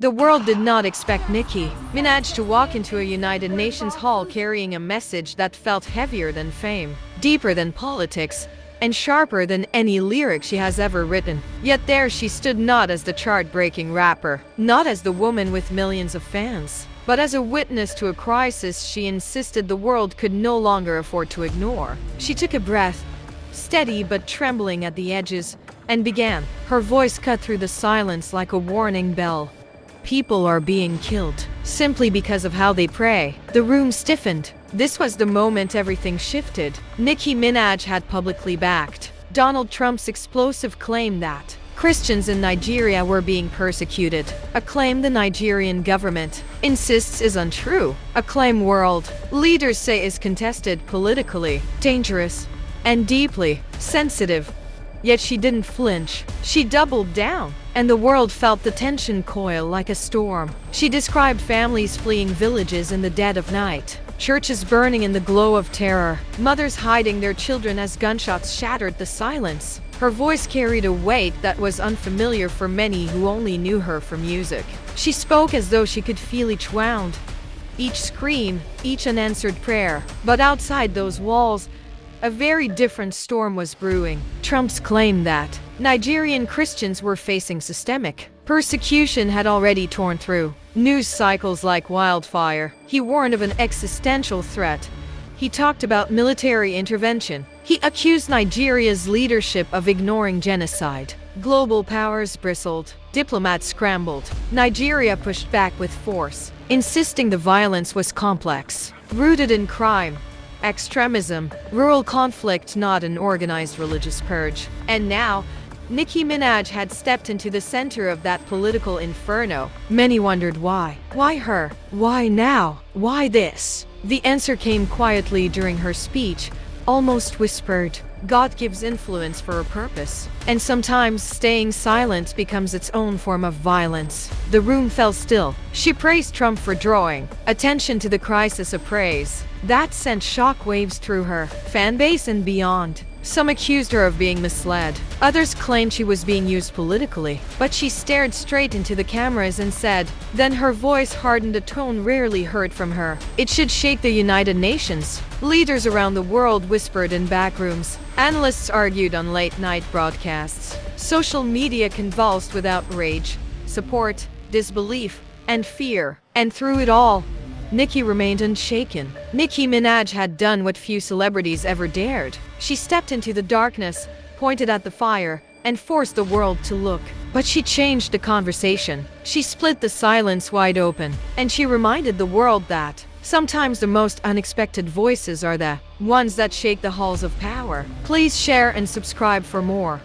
The world did not expect Nicki Minaj to walk into a United Nations hall carrying a message that felt heavier than fame, deeper than politics, and sharper than any lyric she has ever written. Yet there she stood, not as the chart-breaking rapper, not as the woman with millions of fans, but as a witness to a crisis she insisted the world could no longer afford to ignore. She took a breath, steady but trembling at the edges, and began. Her voice cut through the silence like a warning bell. People are being killed simply because of how they pray. The room stiffened. This was the moment everything shifted. Nicki Minaj had publicly backed Donald Trump's explosive claim that Christians in Nigeria were being persecuted, a claim the Nigerian government insists is untrue, a claim world leaders say is contested, politically dangerous, and deeply sensitive. Yet she didn't flinch. She doubled down, and the world felt the tension coil like a storm. She described families fleeing villages in the dead of night, churches burning in the glow of terror, mothers hiding their children as gunshots shattered the silence. Her voice carried a weight that was unfamiliar for many who only knew her for music. She spoke as though she could feel each wound, each scream, each unanswered prayer. But outside those walls, a very different storm was brewing. Trump's claim that Nigerian Christians were facing systemic persecution had already torn through news cycles like wildfire. He warned of an existential threat. He talked about military intervention. He accused Nigeria's leadership of ignoring genocide. Global powers bristled. Diplomats scrambled. Nigeria pushed back with force, insisting the violence was complex, rooted in crime, extremism, rural conflict, not an organized religious purge. And now, Nicki Minaj had stepped into the center of that political inferno. Many wondered why. Why her? Why now? Why this? The answer came quietly during her speech, almost whispered. God gives influence for a purpose, and sometimes staying silent becomes its own form of violence. The room fell still. She praised Trump for drawing attention to the crisis of praise. That sent shockwaves through her fan base and beyond. Some accused her of being misled. Others claimed she was being used politically. But she stared straight into the cameras and said, then her voice hardened, a tone rarely heard from her. It should shake the United Nations. Leaders around the world whispered in backrooms. Analysts argued on late-night broadcasts. Social media convulsed with outrage, support, disbelief, and fear. And through it all, Nicki remained unshaken. Nicki Minaj had done what few celebrities ever dared. She stepped into the darkness, pointed at the fire, and forced the world to look. But she changed the conversation. She split the silence wide open, and she reminded the world that sometimes the most unexpected voices are the ones that shake the halls of power. Please share and subscribe for more.